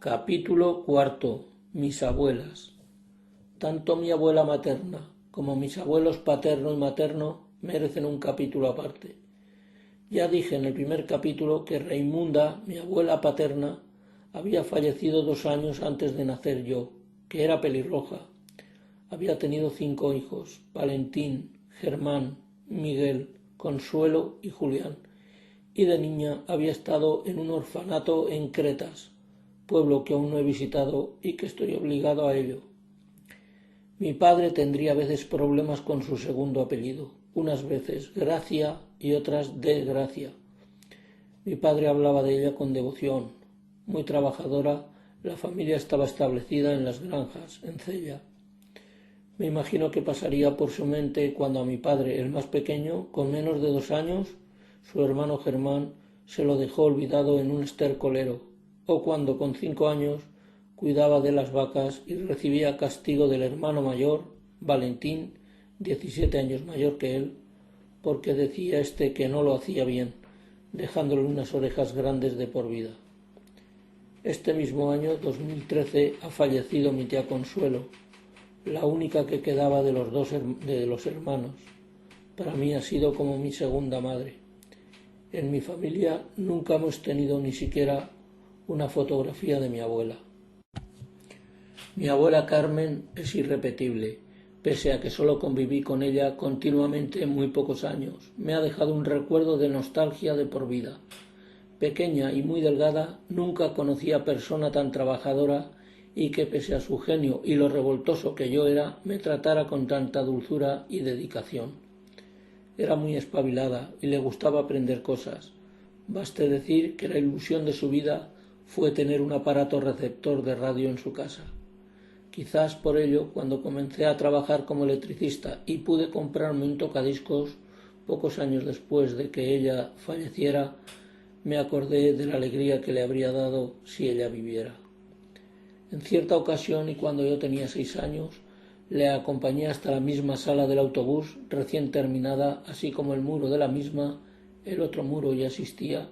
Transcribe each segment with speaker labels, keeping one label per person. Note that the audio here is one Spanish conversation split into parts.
Speaker 1: Capítulo cuarto. Mis abuelas. Tanto mi abuela materna como mis abuelos paterno y materno merecen un capítulo aparte. Ya dije en el primer capítulo que Raimunda, mi abuela paterna, había fallecido 2 años antes de nacer yo, que era pelirroja. Había tenido 5 hijos: Valentín, Germán, Miguel, Consuelo y Julián, y de niña había estado en un orfanato en Cretas, pueblo que aún no he visitado y que estoy obligado a ello. Mi padre tendría a veces problemas con su segundo apellido, unas veces Gracia y otras Desgracia. Mi padre hablaba de ella con devoción. Muy trabajadora, la familia estaba establecida en las granjas, en Cella. Me imagino que pasaría por su mente cuando a mi padre, el más pequeño, con menos de 2 años, su hermano Germán se lo dejó olvidado en un estercolero, o cuando con 5 años cuidaba de las vacas y recibía castigo del hermano mayor, Valentín, 17 años mayor que él, porque decía que no lo hacía bien, dejándole unas orejas grandes de por vida. Este mismo año, 2013, ha fallecido mi tía Consuelo, la única que quedaba de los hermanos. Para mí ha sido como mi segunda madre. En mi familia nunca hemos tenido ni siquiera una fotografía de mi abuela. Mi abuela Carmen es irrepetible, pese a que solo conviví con ella continuamente muy pocos años. Me ha dejado un recuerdo de nostalgia de por vida. Pequeña y muy delgada, nunca conocí a persona tan trabajadora y que, pese a su genio y lo revoltoso que yo era, me tratara con tanta dulzura y dedicación. Era muy espabilada y le gustaba aprender cosas. Baste decir que la ilusión de su vida fue tener un aparato receptor de radio en su casa. Quizás por ello, cuando comencé a trabajar como electricista y pude comprarme un tocadiscos, pocos años después de que ella falleciera, me acordé de la alegría que le habría dado si ella viviera. En cierta ocasión, y cuando yo tenía 6 años, le acompañé hasta la misma sala del autobús, recién terminada, así como el muro de la misma, el otro muro ya existía,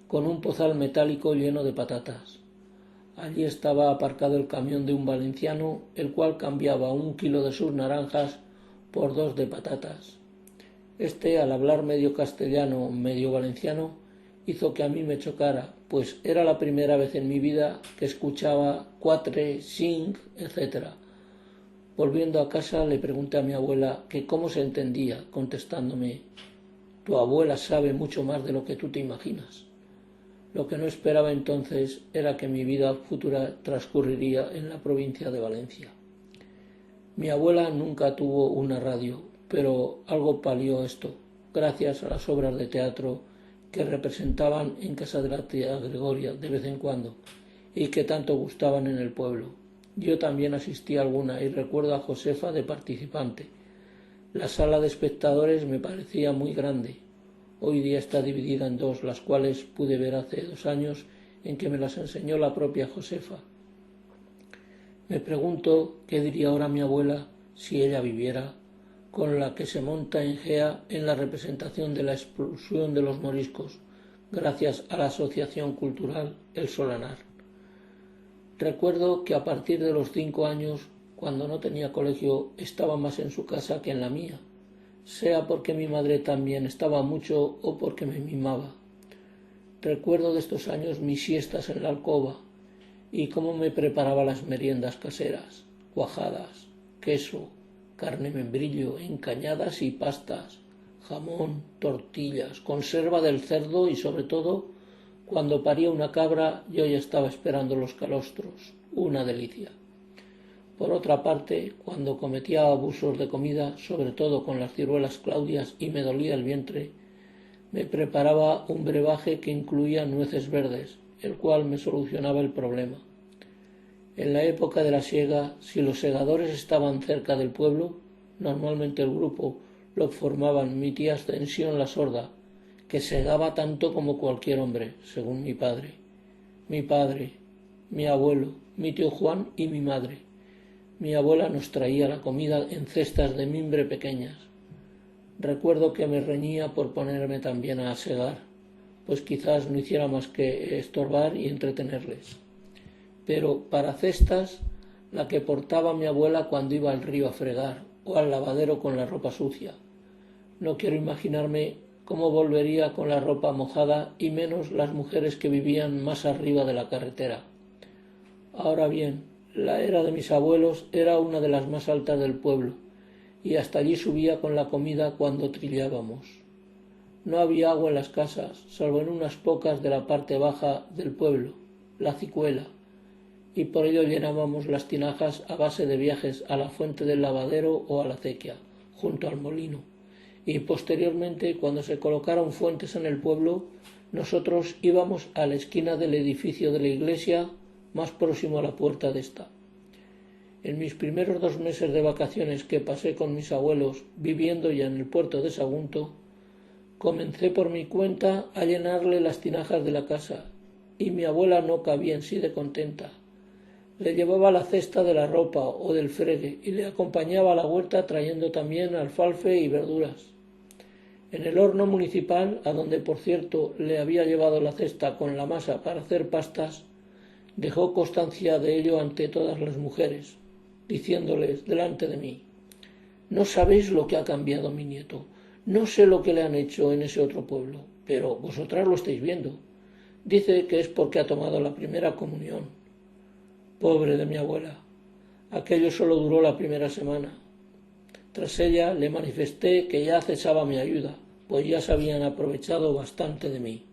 Speaker 1: con un pozal metálico lleno de patatas. Allí estaba aparcado el camión de un valenciano, el cual cambiaba 1 kilo de sus naranjas por 2 de patatas. Al hablar medio castellano, medio valenciano, hizo que a mí me chocara, pues era la primera vez en mi vida que escuchaba quatre, cinc, etc. Volviendo a casa le pregunté a mi abuela que cómo se entendía, contestándome: «Tu abuela sabe mucho más de lo que tú te imaginas». Lo que no esperaba entonces era que mi vida futura transcurriría en la provincia de Valencia. Mi abuela nunca tuvo una radio, pero algo palió esto, gracias a las obras de teatro que representaban en casa de la tía Gregoria de vez en cuando y que tanto gustaban en el pueblo. Yo también asistí a alguna y recuerdo a Josefa de participante. La sala de espectadores me parecía muy grande. Hoy día está dividida en 2, las cuales pude ver hace 2 años en que me las enseñó la propia Josefa. Me pregunto qué diría ahora mi abuela si ella viviera, con la que se monta en Gea en la representación de la expulsión de los moriscos, gracias a la Asociación Cultural El Solanar. Recuerdo que a partir de los 5 años, cuando no tenía colegio, estaba más en su casa que en la mía, sea porque mi madre también estaba mucho o porque me mimaba. Recuerdo de estos años mis siestas en la alcoba y cómo me preparaba las meriendas caseras: cuajadas, queso, carne membrillo, encañadas y pastas, jamón, tortillas, conserva del cerdo y, sobre todo, cuando paría una cabra yo ya estaba esperando los calostros, una delicia. Por otra parte, cuando cometía abusos de comida, sobre todo con las ciruelas claudias y me dolía el vientre, me preparaba un brebaje que incluía nueces verdes, el cual me solucionaba el problema. En la época de la siega, si los segadores estaban cerca del pueblo, normalmente el grupo lo formaban mi tía Ascensión la Sorda, que segaba tanto como cualquier hombre, según mi padre, mi abuelo, mi tío Juan y mi madre. Mi abuela nos traía la comida en cestas de mimbre pequeñas. Recuerdo que me reñía por ponerme también a segar, pues quizás no hiciera más que estorbar y entretenerles. pero para cestas la que portaba mi abuela cuando iba al río a fregar o al lavadero con la ropa sucia. No quiero imaginarme cómo volvería con la ropa mojada y menos las mujeres que vivían más arriba de la carretera. Ahora bien, la era de mis abuelos era una de las más altas del pueblo y hasta allí subía con la comida cuando trillábamos. No había agua en las casas, salvo en unas pocas de la parte baja del pueblo, la Cicuela, y por ello llenábamos las tinajas a base de viajes a la fuente del lavadero o a la acequia, junto al molino. Y posteriormente, cuando se colocaron fuentes en el pueblo, nosotros íbamos a la esquina del edificio de la iglesia más próximo a la puerta de esta. En mis primeros 2 meses de vacaciones que pasé con mis abuelos viviendo ya en el puerto de Sagunto, comencé por mi cuenta a llenarle las tinajas de la casa, y mi abuela no cabía en sí de contenta. Le llevaba la cesta de la ropa o del fregue y le acompañaba a la huerta trayendo también alfalfe y verduras. En el horno municipal, a donde por cierto le había llevado la cesta con la masa para hacer pastas, dejó constancia de ello ante todas las mujeres, diciéndoles delante de mí: «No sabéis lo que ha cambiado mi nieto, no sé lo que le han hecho en ese otro pueblo, pero vosotras lo estáis viendo. Dice que es porque ha tomado la primera comunión». Pobre de mi abuela, aquello solo duró la primera semana. Tras ella le manifesté que ya cesaba mi ayuda, pues ya se habían aprovechado bastante de mí.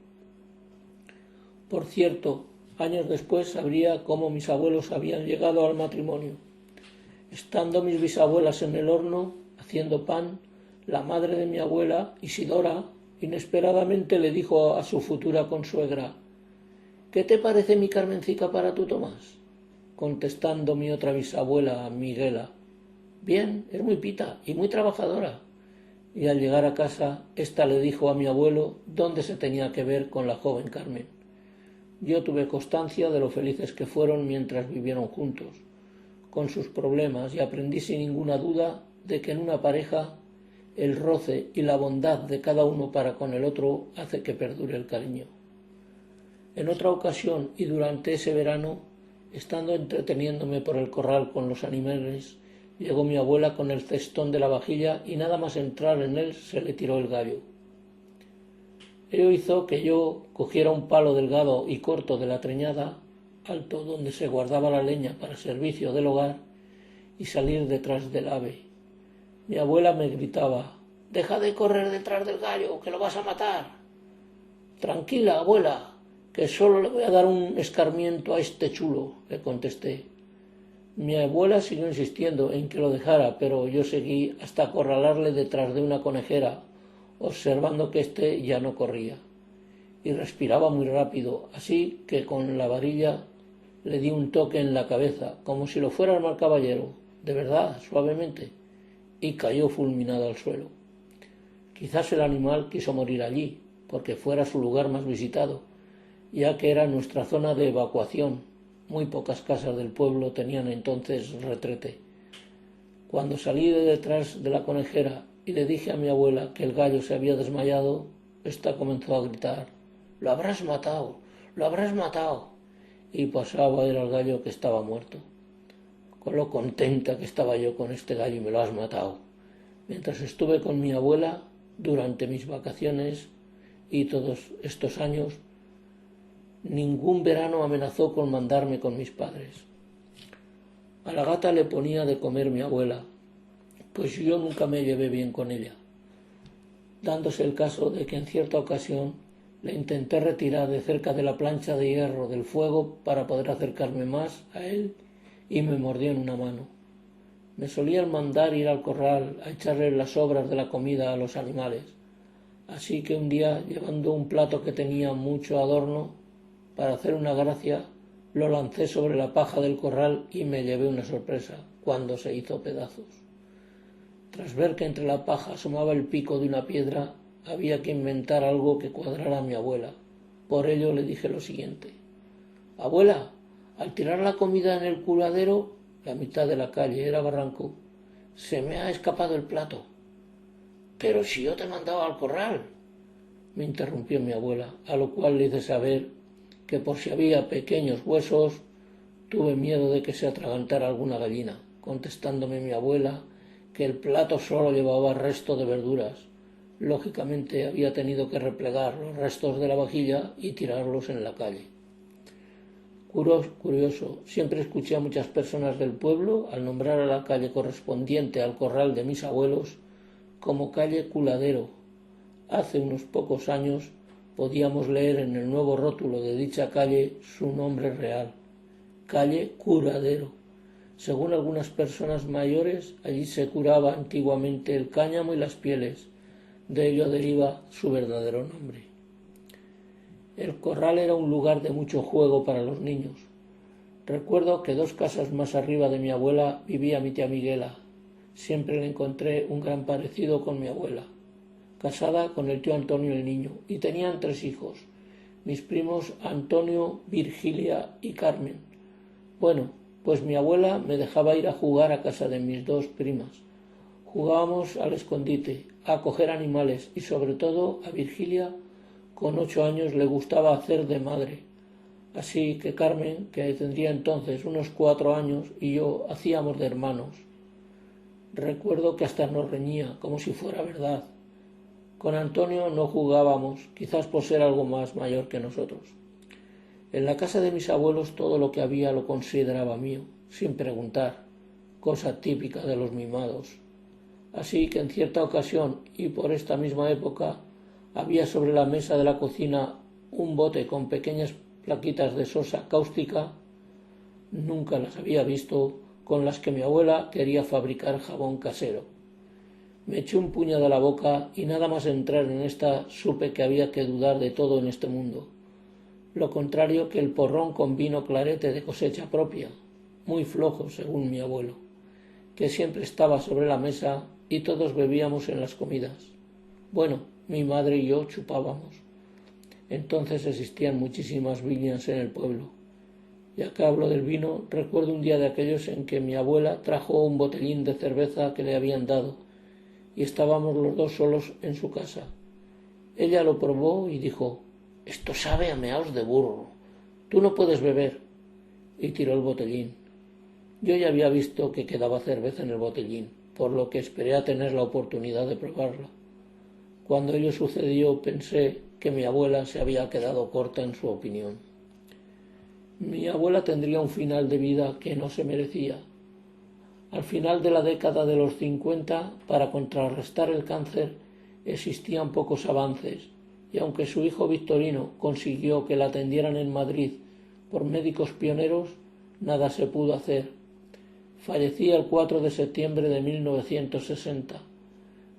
Speaker 1: Por cierto, años después sabría cómo mis abuelos habían llegado al matrimonio. Estando mis bisabuelas en el horno, haciendo pan, la madre de mi abuela, Isidora, inesperadamente le dijo a su futura consuegra: «¿Qué te parece mi Carmencica para tu Tomás?», contestando mi otra bisabuela, Miguela: «Bien, es muy pita y muy trabajadora». Y al llegar a casa, ésta le dijo a mi abuelo dónde se tenía que ver con la joven Carmen. Yo tuve constancia de lo felices que fueron mientras vivieron juntos, con sus problemas, y aprendí sin ninguna duda de que en una pareja el roce y la bondad de cada uno para con el otro hace que perdure el cariño. En otra ocasión y durante ese verano, estando entreteniéndome por el corral con los animales, llegó mi abuela con el cestón de la vajilla y nada más entrar en él se le tiró el gallo. Ello hizo que yo cogiera un palo delgado y corto de la treñada, alto donde se guardaba la leña para servicio del hogar, y salir detrás del ave. Mi abuela me gritaba: «Deja de correr detrás del gallo, que lo vas a matar». «Tranquila, abuela, que solo le voy a dar un escarmiento a este chulo», le contesté. Mi abuela siguió insistiendo en que lo dejara, pero yo seguí hasta acorralarle detrás de una conejera, observando que éste ya no corría y respiraba muy rápido, así que con la varilla le di un toque en la cabeza, como si lo fuera el mal caballero, de verdad, suavemente, y cayó fulminado al suelo. Quizás el animal quiso morir allí, porque fuera su lugar más visitado, ya que era nuestra zona de evacuación. Muy pocas casas del pueblo tenían entonces retrete. Cuando salí de detrás de la conejera y le dije a mi abuela que el gallo se había desmayado, ésta comenzó a gritar: «¡Lo habrás matado! ¡Lo habrás matado!». Y pasaba a ver al gallo que estaba muerto. Con lo contenta que estaba yo con este gallo: «Me lo has matado». Mientras estuve con mi abuela durante mis vacaciones y todos estos años, ningún verano amenazó con mandarme con mis padres. A la gata le ponía de comer mi abuela, pues yo nunca me llevé bien con ella, dándose el caso de que en cierta ocasión le intenté retirar de cerca de la plancha de hierro del fuego para poder acercarme más a él y me mordió en una mano. Me solían mandar ir al corral a echarle las sobras de la comida a los animales, así que un día, llevando un plato que tenía mucho adorno, para hacer una gracia, lo lancé sobre la paja del corral y me llevé una sorpresa cuando se hizo pedazos. Tras ver que entre la paja asomaba el pico de una piedra, había que inventar algo que cuadrara a mi abuela. Por ello le dije lo siguiente: «Abuela, al tirar la comida en el curadero, la mitad de la calle era barranco, se me ha escapado el plato». «Pero si yo te mandaba al corral», me interrumpió mi abuela, a lo cual le hice saber que por si había pequeños huesos Tuve miedo de que se atragantara alguna gallina, contestándome mi abuela que el plato solo llevaba resto de verduras. Lógicamente había tenido que replegar los restos de la vajilla y tirarlos en la calle. Curioso, siempre escuché a muchas personas del pueblo, al nombrar a la calle correspondiente al corral de mis abuelos, como calle Culadero. Hace unos pocos años podíamos leer en el nuevo rótulo de dicha calle su nombre real, calle Curadero. Según algunas personas mayores, allí se curaba antiguamente el cáñamo y las pieles. De ello deriva su verdadero nombre. El corral era un lugar de mucho juego para los niños. Recuerdo que 2 casas más arriba de mi abuela vivía mi tía Miguela. Siempre le encontré un gran parecido con mi abuela, casada con el tío Antonio el niño, y tenían 3 hijos, mis primos Antonio, Virgilia y Carmen. Bueno, pues mi abuela me dejaba ir a jugar a casa de mis 2 primas. Jugábamos al escondite, a coger animales y sobre todo a Virgilia, con 8 años, le gustaba hacer de madre. Así que Carmen, que tendría entonces unos 4 años, y yo hacíamos de hermanos. Recuerdo que hasta nos reñía, como si fuera verdad. Con Antonio no jugábamos, quizás por ser algo más mayor que nosotros. En la casa de mis abuelos todo lo que había lo consideraba mío, sin preguntar, cosa típica de los mimados. Así que en cierta ocasión, y por esta misma época, había sobre la mesa de la cocina un bote con pequeñas plaquitas de sosa cáustica, nunca las había visto, con las que mi abuela quería fabricar jabón casero. Me eché un puño de la boca y nada más entrar en esta supe que había que dudar de todo en este mundo. Lo contrario que el porrón con vino clarete de cosecha propia, muy flojo según mi abuelo, que siempre estaba sobre la mesa y todos bebíamos en las comidas. Bueno, mi madre y yo chupábamos. Entonces existían muchísimas viñas en el pueblo. Ya que hablo del vino, recuerdo un día de aquellos en que mi abuela trajo un botellín de cerveza que le habían dado, y estábamos los 2 solos en su casa. Ella lo probó y dijo: «Esto sabe a meaos de burro. Tú no puedes beber», y tiró el botellín. Yo ya había visto que quedaba cerveza en el botellín, por lo que esperé a tener la oportunidad de probarla. Cuando ello sucedió pensé que mi abuela se había quedado corta en su opinión. Mi abuela tendría un final de vida que no se merecía. Al final de la década de los 50, para contrarrestar el cáncer, existían pocos avances, y aunque su hijo Victorino consiguió que la atendieran en Madrid por médicos pioneros, nada se pudo hacer. Fallecía el 4 de septiembre de 1960,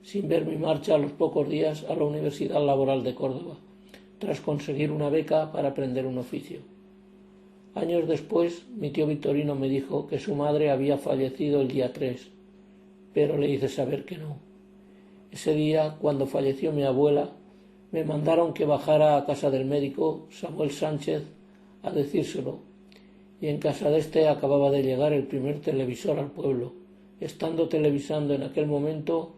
Speaker 1: sin ver mi marcha a los pocos días a la Universidad Laboral de Córdoba, tras conseguir una beca para aprender un oficio. Años después, mi tío Victorino me dijo que su madre había fallecido el día 3, pero le hice saber que no. Ese día, cuando falleció mi abuela, me mandaron que bajara a casa del médico Samuel Sánchez a decírselo, y en casa de este acababa de llegar el primer televisor al pueblo, estando televisando en aquel momento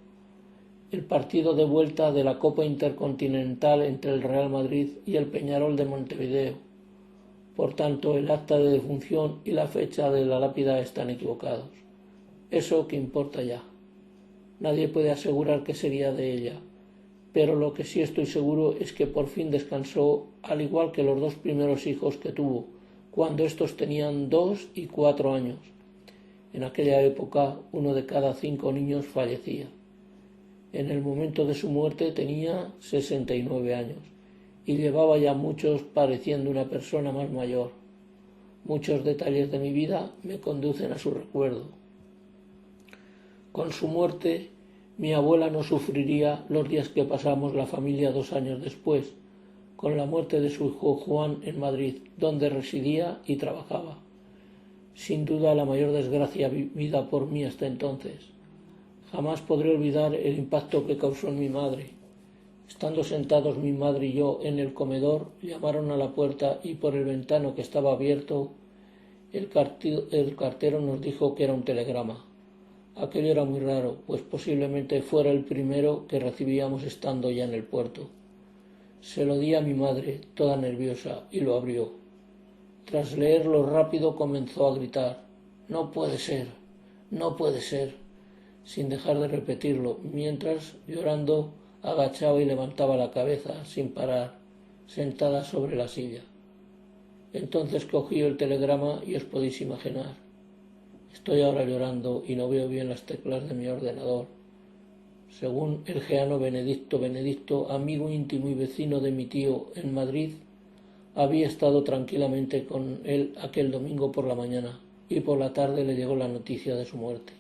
Speaker 1: el partido de vuelta de la Copa Intercontinental entre el Real Madrid y el Peñarol de Montevideo. Por tanto, el acta de defunción y la fecha de la lápida están equivocados. Eso que importa ya. Nadie puede asegurar qué sería de ella, pero lo que sí estoy seguro es que por fin descansó, al igual que los 2 primeros hijos que tuvo, cuando estos tenían 2 y 4 años. En aquella época, 1 de cada 5 niños fallecía. En el momento de su muerte tenía 69 años. Y llevaba ya muchos pareciendo una persona más mayor. Muchos detalles de mi vida me conducen a su recuerdo. Con su muerte, mi abuela no sufriría los días que pasamos la familia 2 años después, con la muerte de su hijo Juan en Madrid, donde residía y trabajaba. Sin duda la mayor desgracia vivida por mí hasta entonces. Jamás podré olvidar el impacto que causó en mi madre. Estando sentados mi madre y yo en el comedor, llamaron a la puerta y por el ventano que estaba abierto, el cartero nos dijo que era un telegrama. Aquello era muy raro, pues posiblemente fuera el primero que recibíamos estando ya en el puerto. Se lo di a mi madre, toda nerviosa, y lo abrió. Tras leerlo rápido comenzó a gritar: «No puede ser, no puede ser», sin dejar de repetirlo, mientras, llorando, agachaba y levantaba la cabeza sin parar, sentada sobre la silla. Entonces cogió el telegrama y os podéis imaginar. Estoy ahora llorando y no veo bien las teclas de mi ordenador. Según el geano Benedicto, amigo íntimo y vecino de mi tío en Madrid, había estado tranquilamente con él aquel domingo por la mañana y por la tarde le llegó la noticia de su muerte.